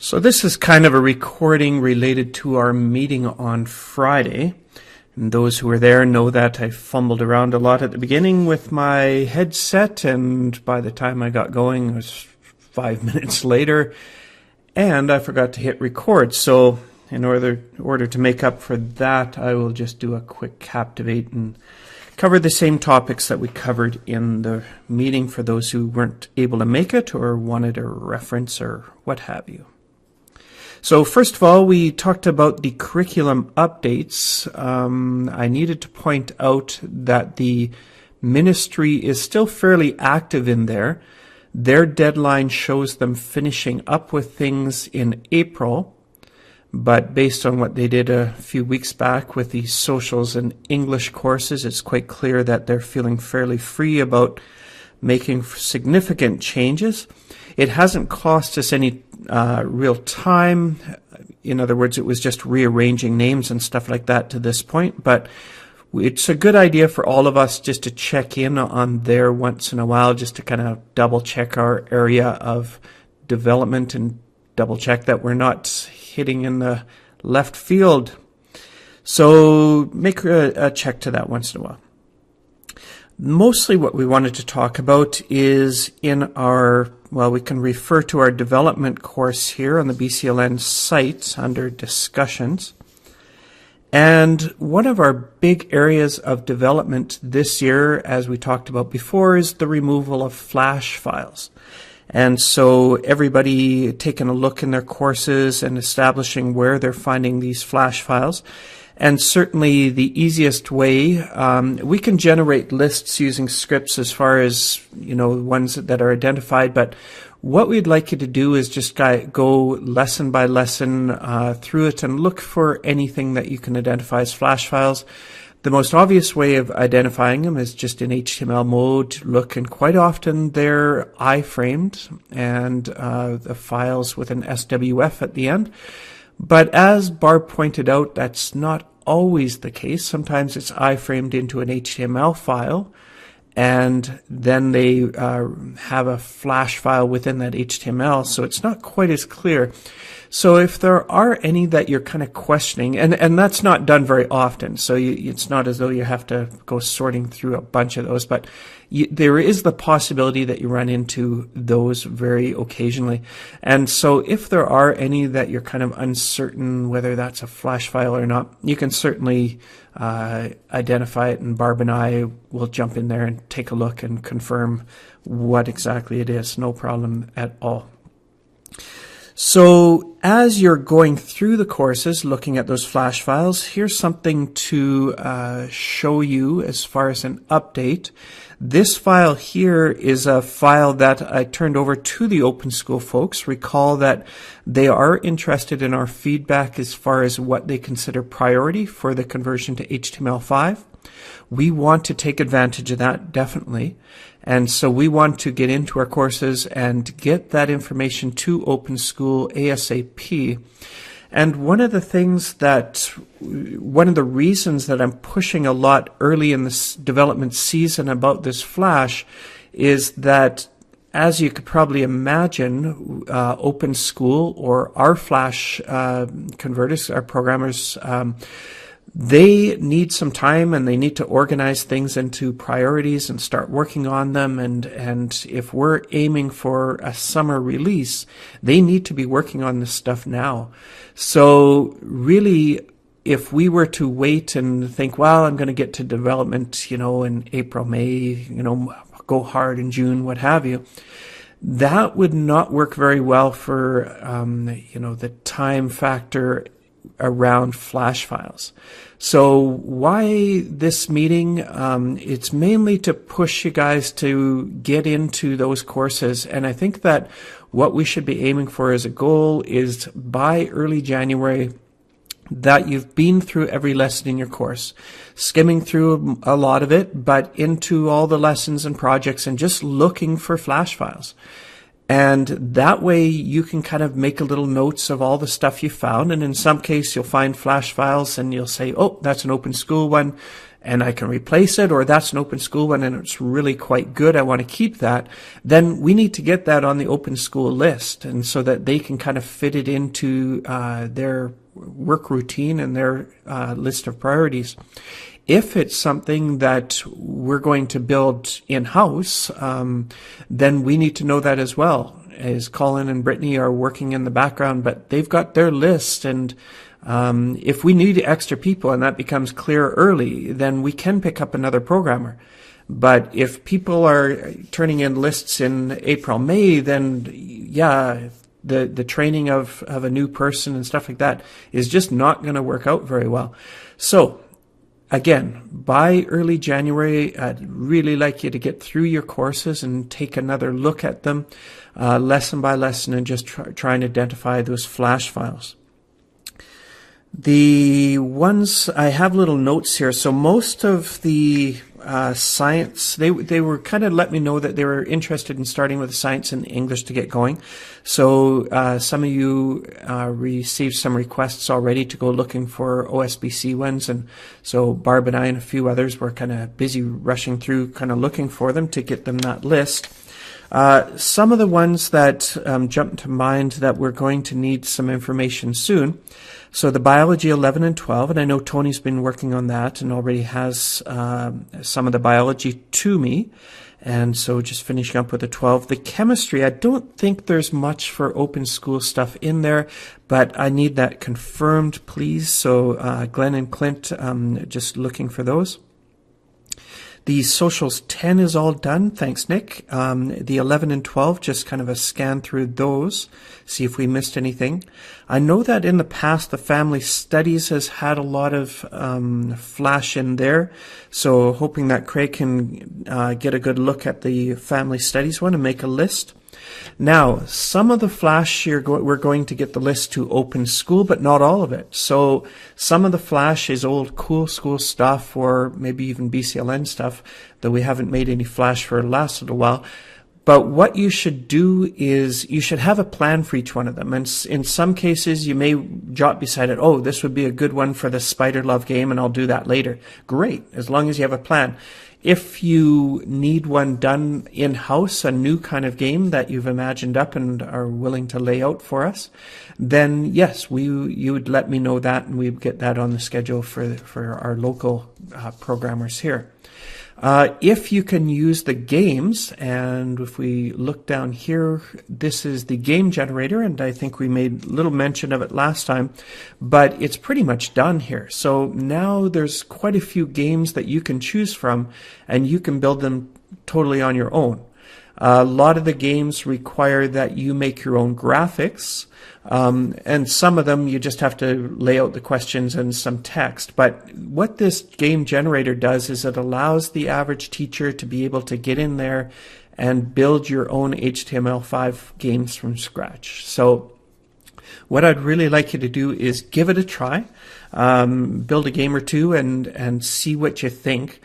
So this is kind of a recording related to our meeting on Friday. And those who were there know that I fumbled around a lot at the beginning with my headset, and by the time I got going, it was 5 minutes later, and I forgot to hit record. So in order to make up for that, I will just do a quick Captivate and cover the same topics that we covered in the meeting for those who weren't able to make it or wanted a reference or what have you. So first of all, we talked about the curriculum updates. I needed to point out that the ministry is still fairly active in there. Their deadline shows them finishing up with things in April, but based on what they did a few weeks back with the socials and English courses, it's quite clear that they're feeling fairly free about making significant changes. It hasn't cost us any real time. In other words, it was just rearranging names and stuff like that to this point, but it's a good idea for all of us just to check in on there once in a while, just to kind of double check our area of development and double check that we're not hitting in the left field. So make a check to that once in a while. Mostly what we wanted to talk about is in our, well, we can refer to our development course here on the BCLN site under discussions. And one of our big areas of development this year, as we talked about before, is the removal of flash files. And so everybody taking a look in their courses and establishing where they're finding these flash files. And certainly the easiest way, we can generate lists using scripts as far as, ones that are identified. But what we'd like you to do is just go lesson by lesson through it and look for anything that you can identify as flash files. The most obvious way of identifying them is just in HTML mode. Look, and quite often they're iframed and the files with an SWF at the end. But as Barb pointed out, that's not always the case. Sometimes it's iframed into an HTML file, and then they have a flash file within that HTML, so it's not quite as clear. So if there are any that you're kind of questioning, and that's not done very often, so it's not as though you have to go sorting through a bunch of those, but there is the possibility that you run into those very occasionally. And so if there are any that you're kind of uncertain whether that's a flash file or not, you can certainly identify it, and Barb and I will jump in there and take a look and confirm what exactly it is. No problem at all. So as you're going through the courses, looking at those flash files, here's something to show you as far as an update. This file here is a file that I turned over to the Open School folks. Recall that they are interested in our feedback as far as what they consider priority for the conversion to HTML5. We want to take advantage of that, definitely. And so we want to get into our courses and get that information to Open School ASAP. And one of the reasons that I'm pushing a lot early in this development season about this flash is that, as you could probably imagine, Open School or our flash converters, our programmers, they need some time, and they need to organize things into priorities and start working on them. And if we're aiming for a summer release, they need to be working on this stuff now. So really, if we were to wait and think, well, I'm going to get to development, in April, May, go hard in June, what have you, that would not work very well for, the time factor around flash files. So why this meeting? It's mainly to push you guys to get into those courses. And I think that what we should be aiming for as a goal is by early January that you've been through every lesson in your course, skimming through a lot of it, but into all the lessons and projects and just looking for flash files. And that way you can kind of make a little notes of all the stuff you found. And in some case, you'll find flash files and you'll say, oh, that's an Open School one. and I can replace it, or that's an open school one and it's really quite good, I want to keep that, then we need to get that on the open school list, and so that they can kind of fit it into their work routine and their list of priorities. If it's something that we're going to build in-house, then we need to know that as well. As Colin and Brittany are working in the background, but they've got their list, and if we need extra people and that becomes clear early, then we can pick up another programmer. But if people are turning in lists in April, May, then yeah, the training of a new person and stuff like that is just not going to work out very well. So again, by early January, I'd really like you to get through your courses and take another look at them lesson by lesson, and just try and identify those flash files. The ones, I have little notes here. So most of the science, they were kind of let me know that they were interested in starting with science and English to get going. So some of you received some requests already to go looking for OSBC ones, and so Barb and I and a few others were kind of busy rushing through, kind of looking for them to get them that list. Some of the ones that jumped to mind that we're going to need some information soon. So the biology 11 and 12, and I know Tony's been working on that and already has some of the biology to me. And so just finishing up with the 12. The chemistry, I don't think there's much for open school stuff in there, but I need that confirmed, please. So Glenn and Clint, just looking for those. The socials 10 is all done. Thanks, Nick. The 11 and 12, just kind of a scan through those, see if we missed anything. I know that in the past, the family studies has had a lot of flash in there. So hoping that Craig can get a good look at the family studies one and make a list. Now, some of the flash we're going to get the list to open school, but not all of it. So some of the flash is old cool school stuff, or maybe even BCLN stuff, though we haven't made any flash for the last little while. But what you should do is you should have a plan for each one of them. And in some cases, you may jot beside it, oh, this would be a good one for the Spider Love game, and I'll do that later. Great, as long as you have a plan. If you need one done in-house, a new kind of game that you've imagined up and are willing to lay out for us, then yes, you would let me know that, and we'd get that on the schedule for our local programmers here. If you can use the games, and if we look down here, this is the game generator, and I think we made little mention of it last time, but it's pretty much done here. So now there's quite a few games that you can choose from, and you can build them totally on your own. A lot of the games require that you make your own graphics, and some of them you just have to lay out the questions and some text. But what this game generator does is it allows the average teacher to be able to get in there and build your own HTML5 games from scratch. So what I'd really like you to do is give it a try, build a game or two and see what you think.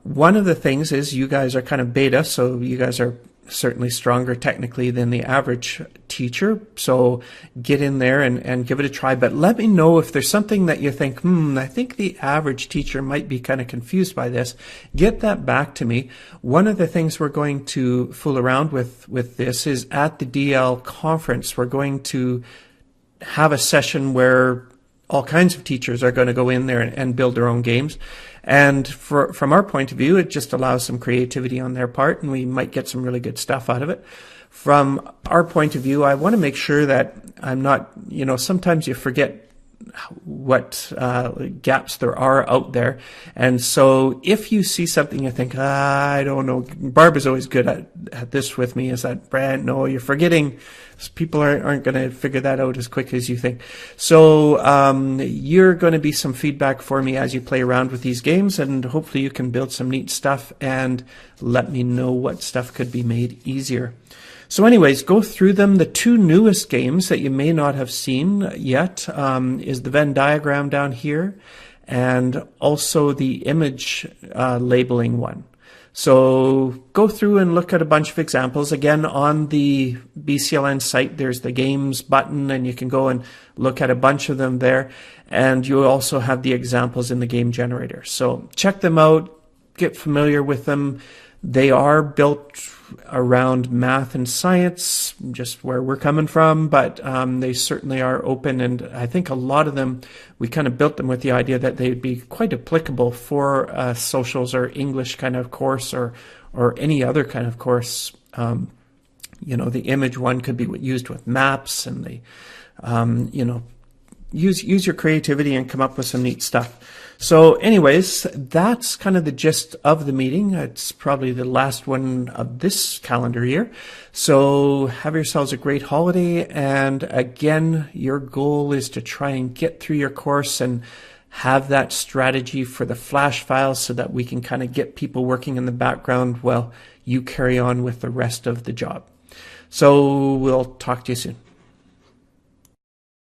One of the things is you guys are kind of beta, so you guys are certainly stronger technically than the average teacher. So get in there and give it a try. But let me know if there's something that you think, I think the average teacher might be kind of confused by this. Get that back to me. One of the things we're going to fool around with this is at the DL conference, we're going to have a session where all kinds of teachers are going to go in there and build their own games. And from our point of view, it just allows some creativity on their part, and we might get some really good stuff out of it. From our point of view, I want to make sure that I'm not, sometimes you forget what gaps there are out there. And so if you see something you think, I don't know, Barb is always good at this with me, is that, Brad, no, you're forgetting. People aren't going to figure that out as quick as you think. So you're going to be some feedback for me as you play around with these games, and hopefully you can build some neat stuff and let me know what stuff could be made easier. So anyways, go through them. The two newest games that you may not have seen yet is the Venn diagram down here, and also the image labeling one. So go through and look at a bunch of examples. Again, on the BCLN site, there's the games button, and you can go and look at a bunch of them there. And you also have the examples in the game generator. So check them out, get familiar with them. They are built around math and science, just where we're coming from, but they certainly are open. And I think a lot of them, we kind of built them with the idea that they'd be quite applicable for a socials or English kind of course or any other kind of course. The image one could be used with maps, and use your creativity and come up with some neat stuff. So anyways, that's kind of the gist of the meeting. It's probably the last one of this calendar year. So have yourselves a great holiday. And again, your goal is to try and get through your course and have that strategy for the flash files so that we can kind of get people working in the background while you carry on with the rest of the job. So we'll talk to you soon.